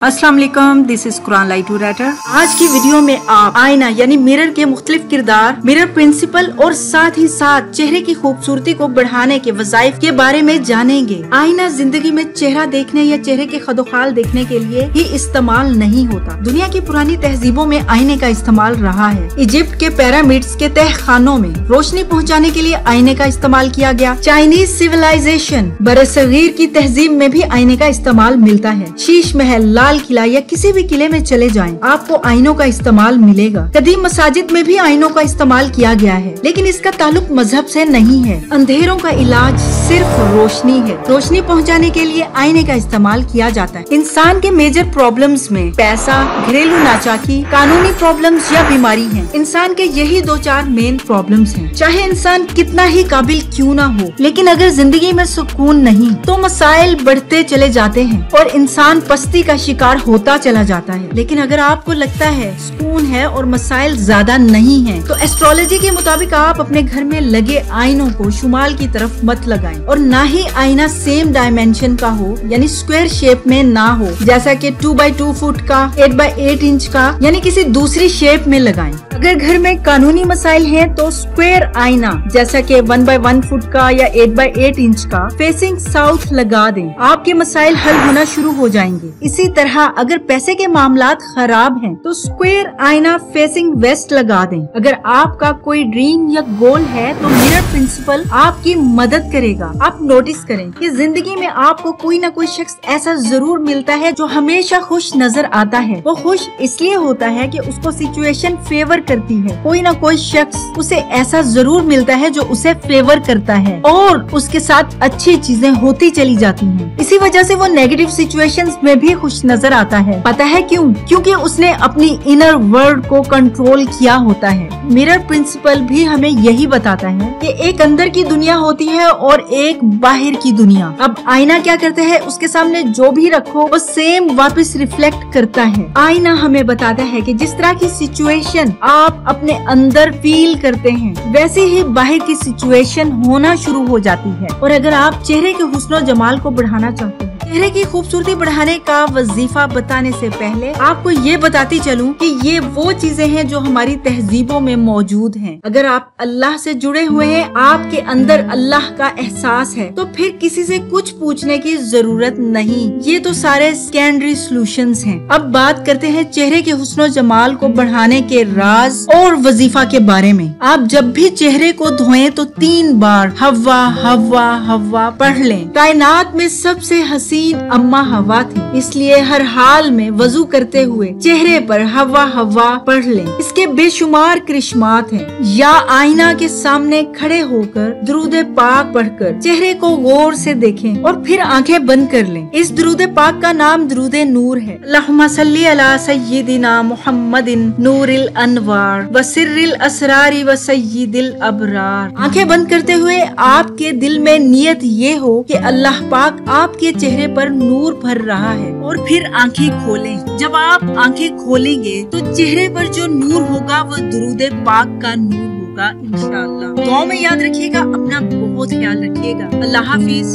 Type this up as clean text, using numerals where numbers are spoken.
अस्सलाम वालेकुम, this is Quran light writer. आज की वीडियो में आप आईना यानी मिरर के मुख्तलिफ किरदार, मिरर प्रिंसिपल और साथ ही साथ चेहरे की खूबसूरती को बढ़ाने के वज़ाइफ के बारे में जानेंगे। आईना जिंदगी में चेहरा देखने या चेहरे के खदोखाल देखने के लिए ही इस्तेमाल नहीं होता। दुनिया की पुरानी तहजीबों में आईने का इस्तेमाल रहा है। इजिप्ट के पिरामिड्स के तह खानों में रोशनी पहुँचाने के लिए आईने का इस्तेमाल किया गया। चाइनीज सिविलाइजेशन बरसगीर की तहजीब में भी आईने का इस्तेमाल मिलता है। शीश महल, लाल किला या किसी भी किले में चले जाएं, आपको आईनों का इस्तेमाल मिलेगा। कदीम मसाजिद में भी आईनों का इस्तेमाल किया गया है, लेकिन इसका ताल्लुक मजहब से नहीं है। अंधेरों का इलाज सिर्फ रोशनी है। रोशनी पहुंचाने के लिए आईने का इस्तेमाल किया जाता है। इंसान के मेजर प्रॉब्लम्स में पैसा, घरेलू नाचाकी, कानूनी प्रॉब्लम्स या बीमारी है। इंसान के यही दो चार मेन प्रॉब्लम्स हैं। चाहे इंसान कितना ही काबिल क्यों ना हो, लेकिन अगर जिंदगी में सुकून नहीं तो मसाइल बढ़ते चले जाते हैं और इंसान पस्ती का शिकार होता चला जाता है। लेकिन अगर आपको लगता है सुकून है और मसाइल ज्यादा नहीं है, तो एस्ट्रोलॉजी के मुताबिक आप अपने घर में लगे आईनों को शुमाल की तरफ मत लगाएं और ना ही आईना सेम डायमेंशन का हो, यानी स्क्वायर शेप में ना हो, जैसा कि 2x2 फुट का, 8x8 इंच का, यानी किसी दूसरी शेप में लगाएं। अगर घर में कानूनी मसाइल हैं तो स्क्वायर आईना जैसा कि 1x1 फुट का या 8x8 इंच का फेसिंग साउथ लगा दें, आपके मसाइल हल होना शुरू हो जाएंगे। इसी तरह अगर पैसे के मामलात खराब हैं तो स्क्वायर आईना फेसिंग वेस्ट लगा दें। अगर आपका कोई ड्रीम या गोल है तो मिरर प्रिंसिपल आपकी मदद करेगा। आप नोटिस करें कि जिंदगी में आपको कोई ना कोई शख्स ऐसा जरूर मिलता है जो हमेशा खुश नजर आता है। वो खुश इसलिए होता है कि उसको सिचुएशन फेवर करती है। कोई ना कोई शख्स उसे ऐसा जरूर मिलता है जो उसे फेवर करता है और उसके साथ अच्छी चीजें होती चली जाती हैं। इसी वजह से वो नेगेटिव सिचुएशंस में भी खुश नजर आता है। पता है क्यों? क्योंकि उसने अपनी इनर वर्ल्ड को कंट्रोल किया होता है। मिरर प्रिंसिपल भी हमें यही बताता है कि एक अंदर की दुनिया होती है और एक बाहर की दुनिया। अब आईना क्या करता है, उसके सामने जो भी रखो वो सेम वापस रिफ्लेक्ट करता है। आईना हमें बताता है कि जिस तरह की सिचुएशन आप अपने अंदर फील करते हैं, वैसे ही बाहर की सिचुएशन होना शुरू हो जाती है। और अगर आप चेहरे के हुस्न जमाल को बढ़ाना चाहते हैं, चेहरे की खूबसूरती बढ़ाने का वजीफा बताने से पहले आपको ये बताती चलूं कि ये वो चीजें हैं जो हमारी तहजीबों में मौजूद हैं। अगर आप अल्लाह से जुड़े हुए हैं, आपके अंदर अल्लाह का एहसास है, तो फिर किसी से कुछ पूछने की जरूरत नहीं। ये तो सारे सेकेंडरी सॉल्यूशंस हैं। अब बात करते हैं चेहरे के हुस्न जमाल को बढ़ाने के राज और वजीफा के बारे में। आप जब भी चेहरे को धोएं तो 3 बार हवा हवा हवा पढ़ लें। कायनात में सबसे हसीन अम्मा हवा थी, इसलिए हर हाल में वजू करते हुए चेहरे पर हवा हवा पढ़ लें। इसके बेशुमार करिश्मात हैं। या आईना के सामने खड़े होकर दुरूद पाक पढ़कर चेहरे को गौर से देखें और फिर आंखें बंद कर लें। इस दुरूद पाक का नाम दुरूद नूर है। अल्लाहुम्मा सल्ली अला सय्यिदिना मुहम्मदिन नूरिल अनवार व सिर्रिल असरारी व सय्यिदिल अबरार। आंखें बंद करते हुए आपके दिल में नियत ये हो कि अल्लाह पाक आपके चेहरे पर नूर भर रहा है, और फिर आंखें खोलें। जब आप आंखें खोलेंगे तो चेहरे पर जो नूर होगा वो दुरूद पाक का नूर होगा इंशाअल्लाह। दुआ में याद रखिएगा, अपना बहुत ख्याल रखिएगा। अल्लाह हाफिज।